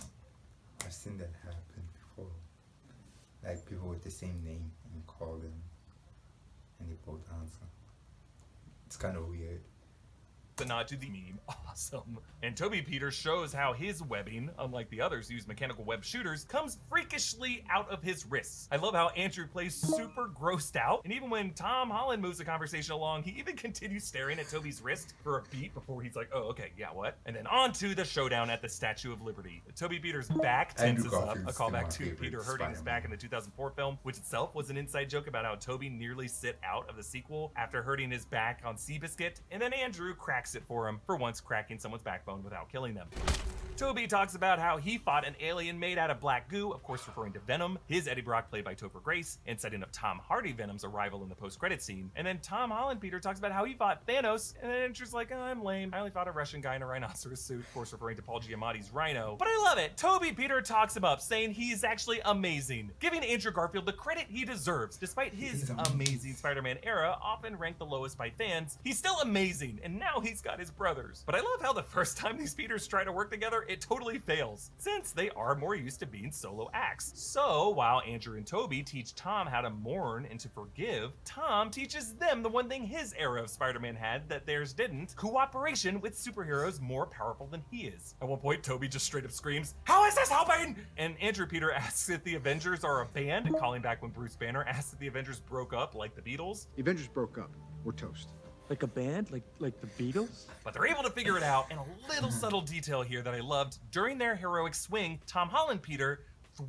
I've seen that happen before. Like people with the same name and you call them and they both answer. It's kind of weird. the nod to the meme. Awesome. And Tobey Peter shows how his webbing, unlike the others who use mechanical web shooters, comes freakishly out of his wrists. I love how Andrew plays super grossed out, and even when Tom Holland moves the conversation along, he even continues staring at Tobey's wrist for a beat before he's like, oh, okay, yeah, what? And then on to the showdown at the Statue of Liberty. Tobey Peter's back tenses up, a callback to Peter hurting his back in the 2004 film, which itself was an inside joke about how Tobey nearly sit out of the sequel after hurting his back on Seabiscuit, and then Andrew cracks it for him for once cracking someone's backbone without killing them. Tobey talks about how he fought an alien made out of black goo, of course referring to Venom, his Eddie Brock played by Topher Grace, and setting up Tom Hardy Venom's arrival in the post-credit scene. And then Tom Holland Peter talks about how he fought Thanos, and then Andrew's like, oh, I'm lame. I only fought a Russian guy in a rhinoceros suit, of course referring to Paul Giamatti's Rhino. But I love it. Tobey Peter talks him up, saying he's actually amazing, giving Andrew Garfield the credit he deserves. Despite his amazing Spider-Man era often ranked the lowest by fans, he's still amazing, and now he's got his brothers. But I love how the first time these Peters try to work together, it totally fails, since they are more used to being solo acts. So while Andrew and Tobey teach Tom how to mourn and to forgive, Tom teaches them the one thing his era of Spider-Man had that theirs didn't: cooperation with superheroes more powerful than he is. At one point, Tobey just straight up screams, "How is this helping?" And Andrew Peter asks if the Avengers are a band, calling back when Bruce Banner asked if the Avengers broke up like the Beatles. The Avengers broke up. We're toast. Like a band? Like the Beatles? But they're able to figure it out, and a little subtle detail here that I loved: during their heroic swing, Tom Holland Peter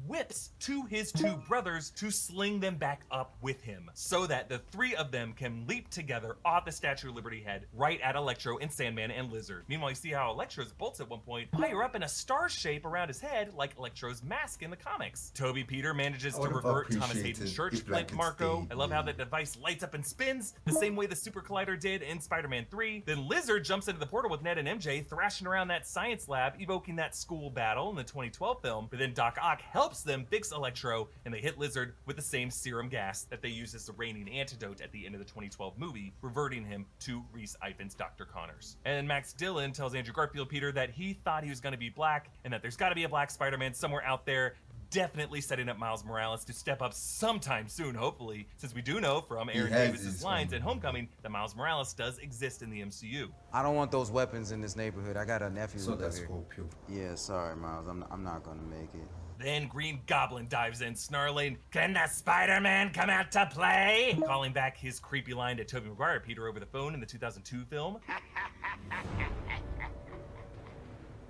whips to his two brothers to sling them back up with him, so that the three of them can leap together off the Statue of Liberty head right at Electro and Sandman and Lizard. Meanwhile, you see how Electro's bolts at one point fire up in a star shape around his head like Electro's mask in the comics. Tobey Peter manages to revert Thomas Hayden's church, Flint Marko. I love how the device lights up and spins the same way the Super Collider did in Spider-Man 3. Then Lizard jumps into the portal with Ned and MJ, thrashing around that science lab, evoking that school battle in the 2012 film. But then Doc Ock helps them fix Electro, and they hit Lizard with the same serum gas that they used as the reigning antidote at the end of the 2012 movie, reverting him to Rhys Ifans' Dr. Connors. And Max Dillon tells Andrew Garfield Peter that he thought he was going to be black, and that there's got to be a black Spider-Man somewhere out there, definitely setting up Miles Morales to step up sometime soon, hopefully, since we do know from Aaron Davis's lines in Homecoming that Miles Morales does exist in the MCU. I don't want those weapons in this neighborhood. I got a nephew So who lives that's here. Scorpio. Yeah, sorry, Miles. I'm not gonna make it. Then Green Goblin dives in, snarling, "Can the Spider-Man come out to play?" Calling back his creepy line to Tobey Maguire Peter over the phone in the 2002 film.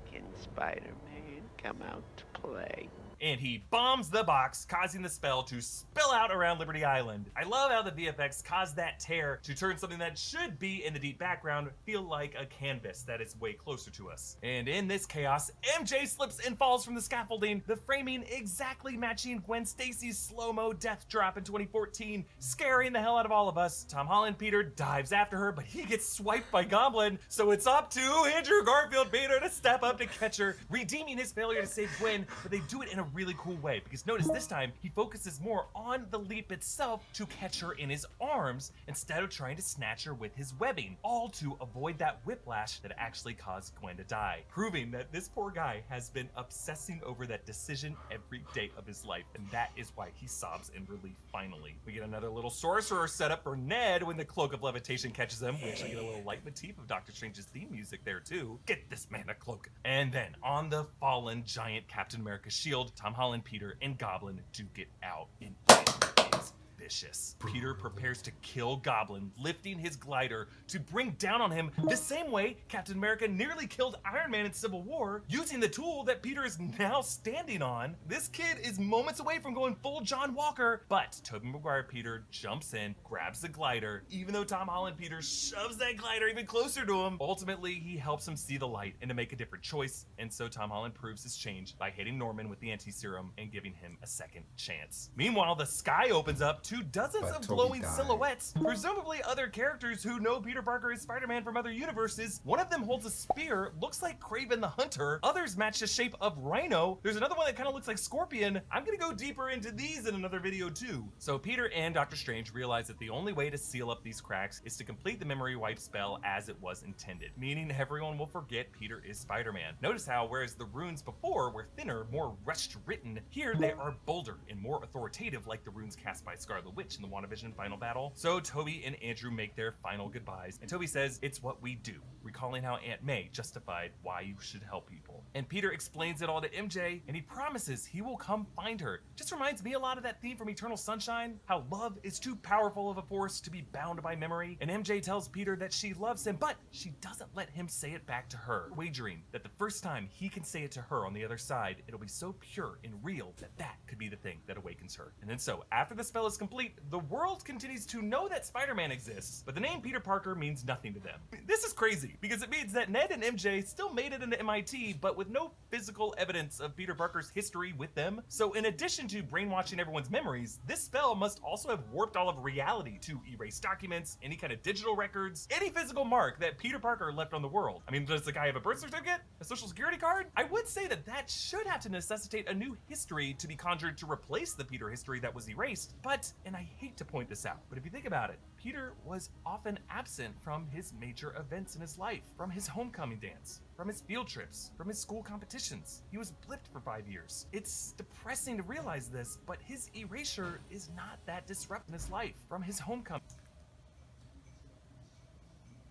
Can Spider-Man come out to play? and he bombs the box, causing the spell to spill out around Liberty Island. I love how the VFX caused that tear to turn something that should be in the deep background feel like a canvas that is way closer to us. And in this chaos, MJ slips and falls from the scaffolding, the framing exactly matching Gwen Stacy's slow-mo death drop in 2014, scaring the hell out of all of us. Tom Holland Peter dives after her, but he gets swiped by Goblin, so it's up to Andrew Garfield Peter to step up to catch her, redeeming his failure to save Gwen, but they do it in a really cool way, because notice this time, he focuses more on the leap itself to catch her in his arms, instead of trying to snatch her with his webbing, all to avoid that whiplash that actually caused Gwen to die, proving that this poor guy has been obsessing over that decision every day of his life, and that is why he sobs in relief finally. We get another little sorcerer setup for Ned when the Cloak of Levitation catches him. We actually get a little leitmotif of Doctor Strange's theme music there too. Get this man a cloak. And then on the fallen giant Captain America shield, Tom Holland, Peter, and Goblin do get out, and it is vicious. Peter prepares to kill Goblin, lifting his glider to bring down on him the same way Captain America nearly killed Iron Man in Civil War, using the tool that Peter is now standing on. This kid is moments away from going full John Walker, but Tobey Maguire Peter jumps in, grabs the glider, even though Tom Holland Peter shoves that glider even closer to him. Ultimately, he helps him see the light and to make a different choice, and so Tom Holland proves his change by hitting Norman with the anti-serum and giving him a second chance. Meanwhile, the sky opens up to dozens of glowing silhouettes, presumably other characters who know Peter Parker is Spider-Man from other universes. One of them holds a spear, looks like Kraven the Hunter. Others match the shape of Rhino. There's another one that kind of looks like Scorpion. I'm gonna go deeper into these in another video too. So Peter and Doctor Strange realize that the only way to seal up these cracks is to complete the memory wipe spell as it was intended, meaning everyone will forget Peter is Spider-Man. Notice how, whereas the runes before were thinner, more rushed written, here they are bolder and more authoritative, like the runes cast by Scarlet Witch in the WandaVision final battle. So Toby and Andrew make their final goodbyes, and Toby says it's what we do, recalling how Aunt May justified why you should help people. And Peter explains it all to MJ, and he promises he will come find her. Just reminds me a lot of that theme from Eternal Sunshine, how love is too powerful of a force to be bound by memory. And MJ tells Peter that she loves him, but she doesn't let him say it back to her, wagering that the first time he can say it to her on the other side, it'll be so pure and real that that could be the thing that awakens her. And then so, after the spell is complete, the world continues to know that Spider-Man exists, but the name Peter Parker means nothing to them. This is crazy, because it means that Ned and MJ still made it into MIT, but with no physical evidence of Peter Parker's history with them. So in addition to brainwashing everyone's memories, this spell must also have warped all of reality to erase documents, any kind of digital records, any physical mark that Peter Parker left on the world. I mean, does the guy have a birth certificate? A social security card? I would say that that should have to necessitate a new history to be conjured to replace the Peter history that was erased, but, and I hate to point this out, but if you think about it, Peter was often absent from his major events in his life, from his homecoming dance, from his field trips, from his school competitions. He was blipped for 5 years. It's depressing to realize this, but his erasure is not that disrupting his life. From his homecoming.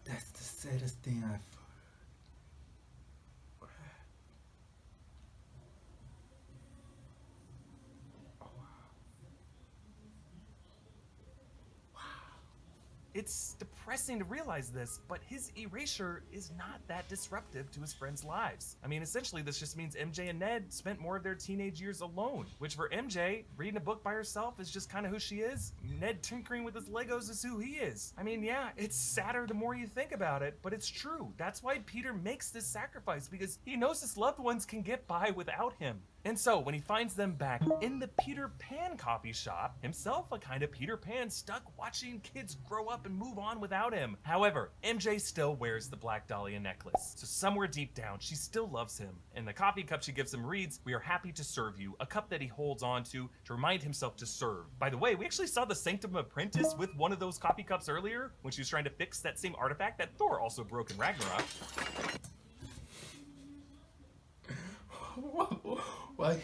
That's the saddest thing I've It's depressing to realize this, but his erasure is not that disruptive to his friends' lives. I mean, essentially, this just means MJ and Ned spent more of their teenage years alone, which for MJ, reading a book by herself is just kind of who she is. Ned tinkering with his Legos is who he is. I mean, yeah, it's sadder the more you think about it, but it's true. That's why Peter makes this sacrifice, because he knows his loved ones can get by without him. And so, when he finds them back in the Peter Pan coffee shop, himself a kind of Peter Pan stuck watching kids grow up and move on without him. However, MJ still wears the Black Dahlia necklace, so somewhere deep down, she still loves him. And the coffee cup she gives him reads, "We are happy to serve you," a cup that he holds on to remind himself to serve. By the way, we actually saw the Sanctum Apprentice with one of those coffee cups earlier, when she was trying to fix that same artifact that Thor also broke in Ragnarok. Why?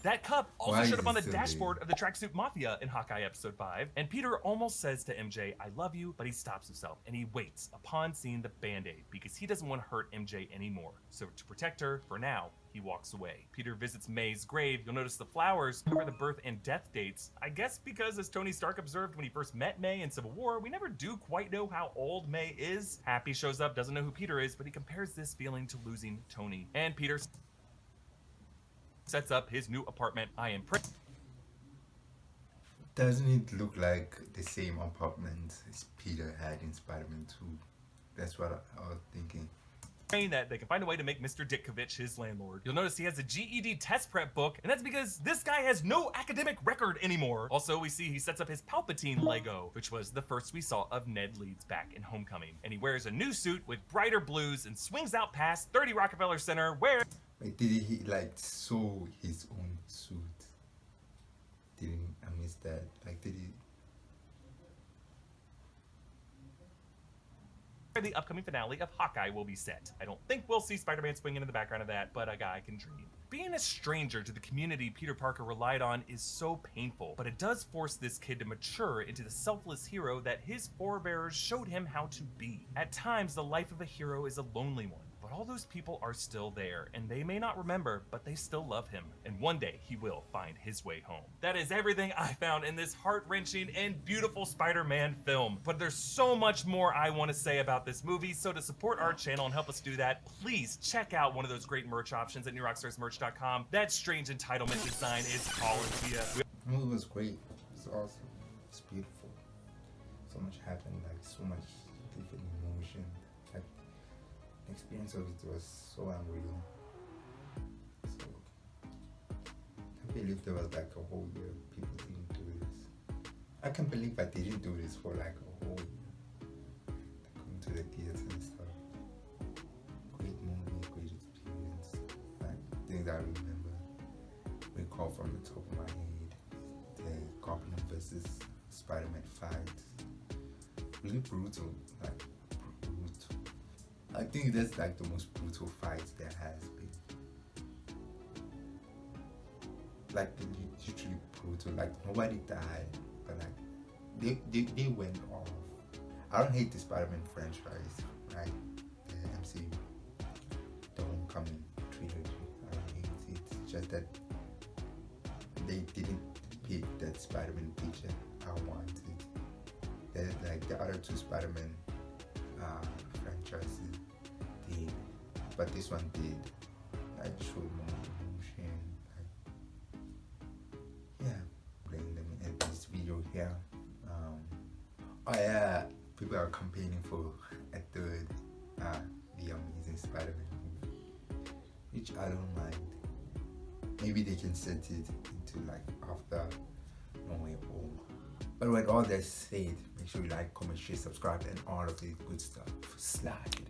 That cup also Why showed is up on the it still there? dashboard of the Tracksuit Mafia in Hawkeye episode 5, and Peter almost says to MJ, I love you, but he stops himself and he waits upon seeing the Band-Aid because he doesn't want to hurt MJ anymore. So to protect her, for now, he walks away. Peter visits May's grave. You'll notice the flowers cover the birth and death dates. I guess because, as Tony Stark observed when he first met May in Civil War, we never do quite know how old May is. Happy shows up, doesn't know who Peter is, but he compares this feeling to losing Tony. And Peter sets up his new apartment. I am Doesn't it look like the same apartment as Peter had in Spider-Man 2? That's what I was thinking. praying that they can find a way to make Mr. Ditkovich his landlord. You'll notice he has a GED test prep book, and that's because this guy has no academic record anymore. Also, we see he sets up his Palpatine Lego, which was the first we saw of Ned Leeds back in Homecoming. And he wears a new suit with brighter blues and swings out past 30 Rockefeller Center where... Wait, did he like sew his own suit? Didn't I miss that? Like, did he? The upcoming finale of Hawkeye will be set. I don't think we'll see Spider-Man swinging in the background of that, but a guy can dream. Being a stranger to the community Peter Parker relied on is so painful, but it does force this kid to mature into the selfless hero that his forebears showed him how to be. At times, the life of a hero is a lonely one, but all those people are still there, and they may not remember, but they still love him. And one day, he will find his way home. That is everything I found in this heart-wrenching and beautiful Spider-Man film. But there's so much more I want to say about this movie, so to support our channel and help us do that, please check out one of those great merch options at newrockstarsmerch.com. That strange entitlement design is calling to you. The movie was great. It's awesome. It's beautiful. So much happened. Like, so much different emotion. Like, the experience of it was so unreal. So I believe there was like a whole year people didn't do this. I can't believe I didn't do this for like a whole year. Going to the theater and stuff. Great movie, great experience. Like things I remember, recall from the top of my head. The Goblin versus Spider-Man fight. Really brutal, like brutal. I think that's like the most brutal fight there has been. Like literally brutal. Like nobody died, but like they went off. I don't hate the Spider-Man franchise, right? The MCU, the Homecoming trilogy. I don't hate it. It's just that they didn't pick that Spider-Man picture I wanted. Like the other two Spider-Man franchises did, but this one did. Like showed more emotion. Like, yeah, playing them in this video here. Oh yeah, people are campaigning for a third The Amazing Spider-Man movie, which I don't mind. Maybe they can set it into like after No Way Home. But when all that's said, make sure you like, comment, share, subscribe, and all of the good stuff. Slide.